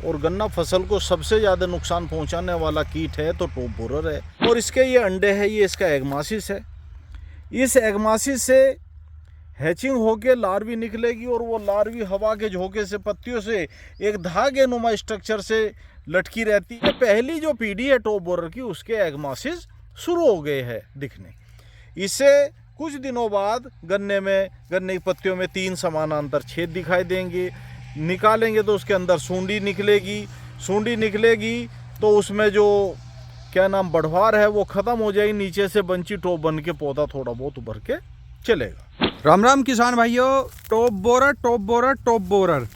और गन्ना फसल को सबसे ज़्यादा नुकसान पहुंचाने वाला कीट है तो टॉप बोरर है। और इसके ये अंडे है, ये इसका एगमासिस है। इस एगमासिस से हैचिंग होके लार्वी निकलेगी और वो लार्वी हवा के झोंके से पत्तियों से एक धागे नुमा स्ट्रक्चर से लटकी रहती है। पहली जो पीढ़ी है टॉप बोरर की, उसके एगमासिस शुरू हो गए हैं दिखने। इससे कुछ दिनों बाद गन्ने की पत्तियों में 3 समानांतर छेद दिखाई देंगे। निकालेंगे तो उसके अंदर सूंडी निकलेगी तो उसमें जो बढ़वार है वो खत्म हो जाएगी, नीचे से बंची टॉप बन के पौधा थोड़ा बहुत उभर के चलेगा। राम राम किसान भाइयों। टॉप बोरर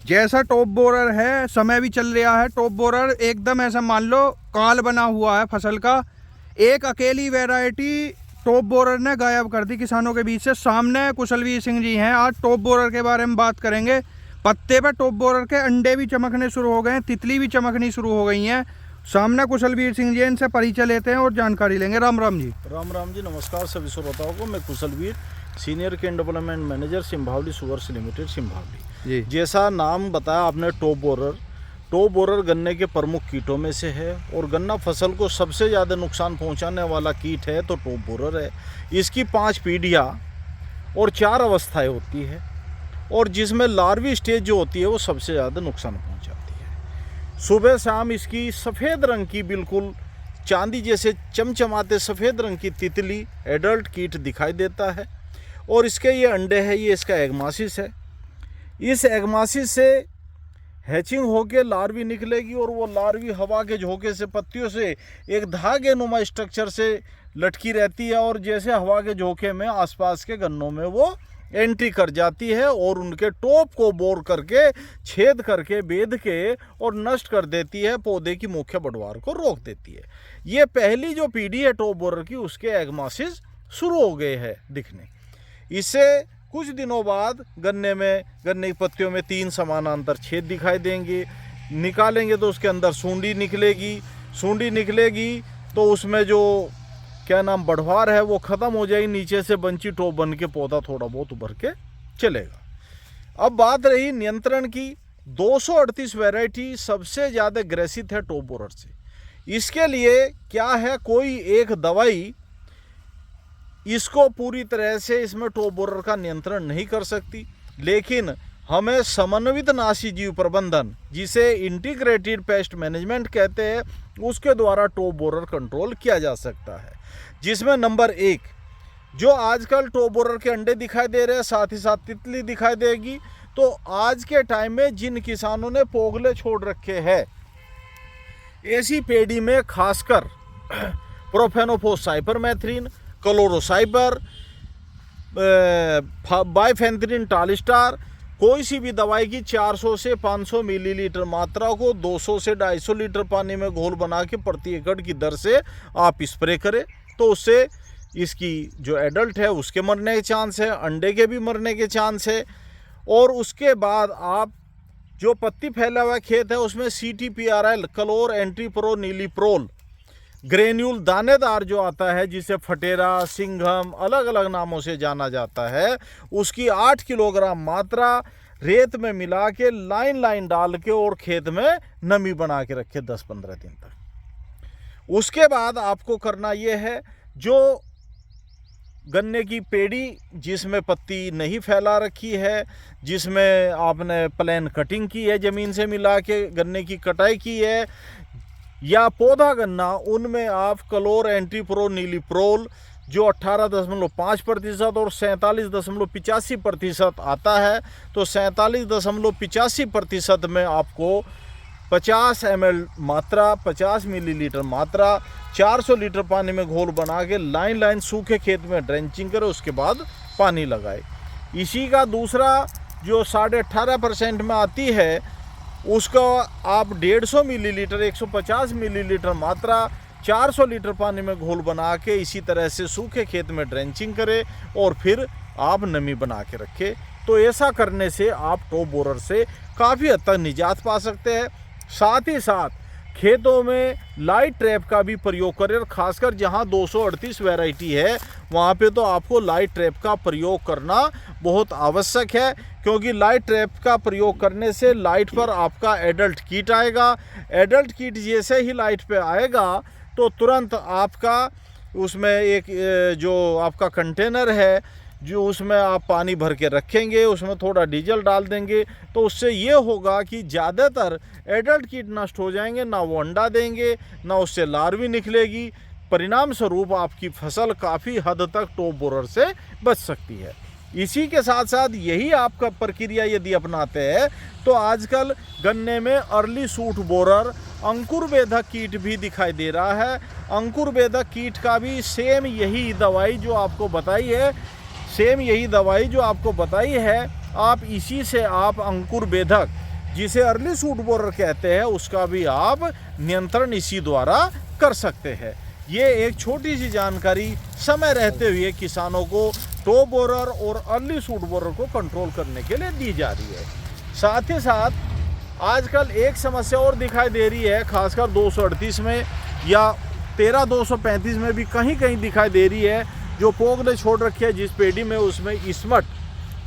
जैसा टॉप बोरर है, समय भी चल रहा है। टॉप बोरर एकदम ऐसा मान लो काल बना हुआ है फसल का। एक अकेली वैरायटी टॉप बोरर ने गायब कर दी किसानों के बीच से। सामने कुशलवीर सिंह जी हैं, आज टॉप बोरर के बारे में बात करेंगे। पत्ते पे टॉप बोरर के अंडे भी चमकने शुरू हो गए हैं, तितली भी चमकनी शुरू हो गई हैं। सामने कुशलवीर सिंह जी, इनसे परिचय लेते हैं और जानकारी लेंगे। राम राम जी। राम राम जी, नमस्कार सभी श्रोताओं को। मैं Kushalveer, senior cane development manager Simbhaoli sugars limited Simbhaoli जी। जैसा नाम बताया आपने टॉप बोरर गन्ने के प्रमुख कीटों में से है और गन्ना फसल को सबसे ज़्यादा नुकसान पहुंचाने वाला कीट है तो टॉप बोरर है। इसकी 5 पीढ़ियाँ और 4 अवस्थाएं होती है और जिसमें लार्वी स्टेज जो होती है वो सबसे ज़्यादा नुकसान पहुंचाती है। सुबह शाम इसकी सफ़ेद रंग की, बिल्कुल चांदी जैसे चमचमाते सफ़ेद रंग की तितली एडल्ट कीट दिखाई देता है। और इसके ये अंडे है, ये इसका एगमासिस है। इस एगमासिस से हैचिंग होके लार्वी निकलेगी और वो लार्वी हवा के झोंके से पत्तियों से एक धागे नुमा स्ट्रक्चर से लटकी रहती है और जैसे हवा के झोंके में आसपास के गन्नों में वो एंट्री कर जाती है और उनके टॉप को बोर करके, छेद करके, बेध के और नष्ट कर देती है, पौधे की मुख्य बढ़वार को रोक देती है। ये पहली जो पीढ़ी है टॉप बोरर की, उसके एगमासिस शुरू हो गए हैं दिखने। इससे कुछ दिनों बाद गन्ने की पत्तियों में 3 समानांतर छेद दिखाई देंगे। निकालेंगे तो उसके अंदर सूंडी निकलेगी तो उसमें जो बढ़वार है वो खत्म हो जाएगी, नीचे से बंची टॉप बन के पौधा थोड़ा बहुत उभर के चलेगा। अब बात रही नियंत्रण की। 238 वैरायटी सबसे ज़्यादा ग्रसित है टॉप बोरर से। इसके लिए क्या है, कोई एक दवाई इसको पूरी तरह से इसमें टॉप बोरर का नियंत्रण नहीं कर सकती, लेकिन हमें समन्वित नाशी जीव प्रबंधन, जिसे इंटीग्रेटेड पेस्ट मैनेजमेंट कहते हैं, उसके द्वारा टॉप बोरर कंट्रोल किया जा सकता है। जिसमें नंबर 1, जो आजकल टॉप बोरर के अंडे दिखाई दे रहे हैं, साथ ही साथ तितली दिखाई देगी। तो आज के टाइम में जिन किसानों ने पोगले छोड़ रखे हैं, ऐसी पेड़ी में खासकर प्रोफेनोफोस साइपरमेथ्रिन, क्लोरोसाइपर, बाइफेंथ्रिन टालिस्टार, कोई सी भी दवाई की 400 से 500 मिलीलीटर मात्रा को 200 से 250 लीटर पानी में घोल बना के प्रति एकड़ की दर से आप स्प्रे करें, तो उससे इसकी जो एडल्ट है उसके मरने के चांस है, अंडे के भी मरने के चांस है। और उसके बाद आप जो पत्ती फैला हुआ खेत है उसमें CTPRL, क्लोर एंट्रीप्रो नीलीप्रोल ग्रेन्यूल दानेदार जो आता है, जिसे फटेरा, सिंघम, अलग अलग नामों से जाना जाता है, उसकी 8 किलोग्राम मात्रा रेत में मिला के लाइन डाल के और खेत में नमी बना के रखे 10-15 दिन तक। उसके बाद आपको करना ये है, जो गन्ने की पेड़ी जिसमें पत्ती नहीं फैला रखी है, जिसमें आपने प्लेन कटिंग की है, ज़मीन से मिला के गन्ने की कटाई की है, या पौधा गन्ना, उनमें आप क्लोर एंट्रीप्रो नीलीप्रोल जो 18.5% और 47.85% आता है, तो 47.85% में आपको 50 ml मात्रा, 50 मिलीलीटर मात्रा 400 लीटर पानी में घोल बना के लाइन सूखे खेत में ड्रेंचिंग करें, उसके बाद पानी लगाए। इसी का दूसरा जो 18.5% में आती है, उसका आप 150 मिलीलीटर, 150 मिलीलीटर मात्रा 400 लीटर पानी में घोल बना के इसी तरह से सूखे खेत में ड्रेंचिंग करें और फिर आप नमी बना के रखें। तो ऐसा करने से आप टॉप बोरर से काफ़ी हद तक निजात पा सकते हैं। साथ ही साथ खेतों में लाइट ट्रैप का भी प्रयोग करें, और खासकर जहां 238 वैरायटी है वहां पे तो आपको लाइट ट्रैप का प्रयोग करना बहुत आवश्यक है, क्योंकि लाइट ट्रैप का प्रयोग करने से लाइट पर आपका एडल्ट कीट आएगा। एडल्ट कीट जैसे ही लाइट पे आएगा तो तुरंत आपका उसमें एक जो आपका कंटेनर है, जो उसमें आप पानी भर के रखेंगे, उसमें थोड़ा डीजल डाल देंगे, तो उससे ये होगा कि ज़्यादातर एडल्ट कीट नष्ट हो जाएंगे, ना वो अंडा देंगे, ना उससे लार्वी निकलेगी। परिणाम स्वरूप आपकी फसल काफ़ी हद तक टॉप बोरर से बच सकती है। इसी के साथ साथ यही आपका प्रक्रिया यदि अपनाते हैं तो आजकल गन्ने में अर्ली सूट बोरर अंकुर वेधक कीट भी दिखाई दे रहा है। अंकुर वेधक कीट का भी सेम यही दवाई जो आपको बताई है, आप इसी से आप अंकुर वेधक जिसे अर्ली सूट बोरर कहते हैं उसका भी आप नियंत्रण इसी द्वारा कर सकते हैं। ये एक छोटी सी जानकारी समय रहते हुए किसानों को टॉप बोरर और अर्ली सूट बोरर को कंट्रोल करने के लिए दी जा रही है। साथ ही साथ आजकल एक समस्या और दिखाई दे रही है, खासकर 238 में या 13-235 में भी कहीं कहीं दिखाई दे रही है, जो पोग ने छोड़ रखी है जिस पेड़ी में, उसमें इसमट,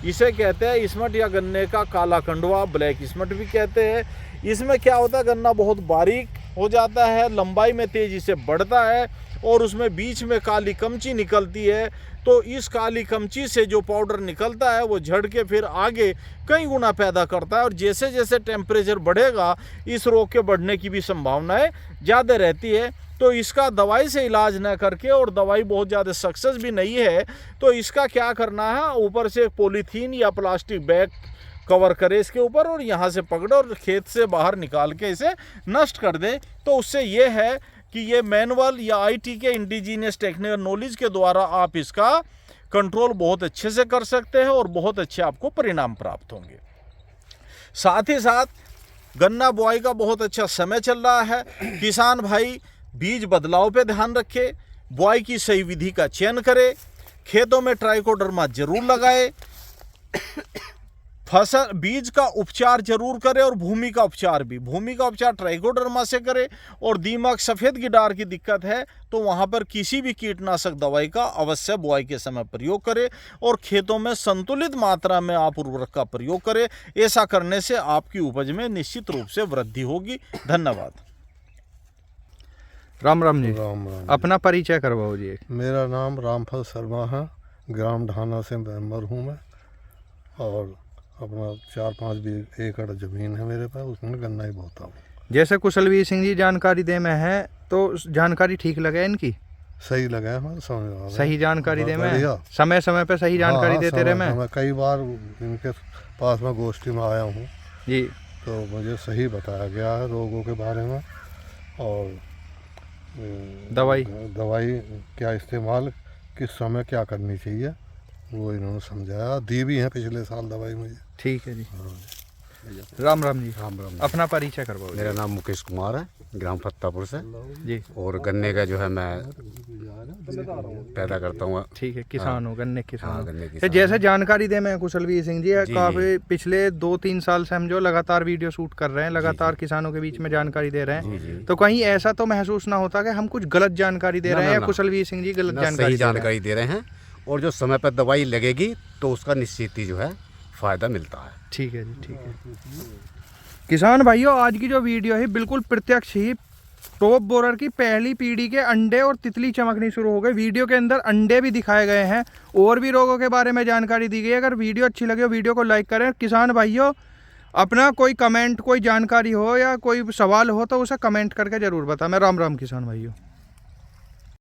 इसे कहते हैं इसमट या गन्ने का काला कंडवा, ब्लैक इसमट भी कहते हैं। इसमें क्या होता है, गन्ना बहुत बारीक हो जाता है, लंबाई में तेजी से बढ़ता है और उसमें बीच में काली कमची निकलती है। तो इस काली कमची से जो पाउडर निकलता है वो झड़ के फिर आगे कई गुना पैदा करता है, और जैसे जैसे टेम्परेचर बढ़ेगा इस रोग के बढ़ने की भी संभावनाएं ज़्यादा रहती है। तो इसका दवाई से इलाज न करके, और दवाई बहुत ज़्यादा सक्सेस भी नहीं है, तो इसका क्या करना है, ऊपर से पॉलीथीन या प्लास्टिक बैग कवर करे इसके ऊपर और यहाँ से पकड़े और खेत से बाहर निकाल के इसे नष्ट कर दे। तो उससे ये है कि ये मैनुअल या आईटी के इंडिजीनियस टेक्निकल नॉलेज के द्वारा आप इसका कंट्रोल बहुत अच्छे से कर सकते हैं और बहुत अच्छे आपको परिणाम प्राप्त होंगे। साथ ही साथ गन्ना बुआई का बहुत अच्छा समय चल रहा है। किसान भाई बीज बदलाव पे ध्यान रखे, बुआई की सही विधि का चयन करे, खेतों में ट्राइकोडर्मा जरूर लगाए, फसल बीज का उपचार जरूर करें और भूमि का उपचार ट्राइकोडर्मा से करें। और दीमक सफ़ेद गिडार की दिक्कत है तो वहाँ पर किसी भी कीटनाशक दवाई का अवश्य बुआई के समय प्रयोग करें, और खेतों में संतुलित मात्रा में आप उर्वरक का प्रयोग करें। ऐसा करने से आपकी उपज में निश्चित रूप से वृद्धि होगी। धन्यवाद। राम राम जी। राम राम। अपना परिचय करवाओ जी। मेरा नाम रामफल शर्मा है, ग्राम ढाना से मेंबर हूँ मैं, और अपना 4-5 एकड़ ज़मीन है मेरे पास, उसमें गन्ना ही बोता हूँ। जैसे कुशलवीर सिंह जी जानकारी दे में है, तो जानकारी ठीक लगे इनकी? सही लगा है, मैं समझ रहा हूँ। सही जानकारी दे में, बढ़िया। समय समय पे सही जानकारी देते रहे। मैं कई बार इनके पास में गोष्ठी में आया हूँ जी, तो मुझे सही बताया गया है रोगों के बारे में, और दवाई क्या इस्तेमाल किस समय क्या करनी चाहिए वो इन्होंने समझाया, दी भी है पिछले साल दवाई मुझे। ठीक है जी। राम राम जी। राम राम। अपना परिचय करवाओ। मेरा नाम मुकेश कुमार है, ग्राम फत्तापुर से जी, और गन्ने का जो है मैं पैदा करता हूँ। ठीक है, किसान हो, गन्ने किसान हाँ, हो। गन्ने तो किसान। जैसे जानकारी दे मैं कुशलवीर सिंह जी, जी, काफी पिछले 2-3 साल से हम जो लगातार वीडियो शूट कर रहे हैं, लगातार किसानों के बीच में जानकारी दे रहे हैं, तो कहीं ऐसा तो महसूस ना होता कि हम कुछ गलत जानकारी दे रहे हैं या कुशलवीर सिंह जी गलत जानकारी दे रहे हैं, और जो समय पर दवाई लगेगी तो उसका निश्चित ही जो है फायदा मिलता है। ठीक है जी, ठीक है। किसान भाइयों, आज की जो वीडियो है बिल्कुल प्रत्यक्ष ही टॉप बोरर की पहली पीढ़ी के अंडे और तितली चमकनी शुरू हो गई। वीडियो के अंदर अंडे भी दिखाए गए हैं और भी रोगों के बारे में जानकारी दी गई है। अगर वीडियो अच्छी लगे वीडियो को लाइक करें। किसान भाइयों, अपना कोई कमेंट, कोई जानकारी हो या कोई सवाल हो तो उसे कमेंट करके ज़रूर बताएं। मैं राम राम किसान भाइयों।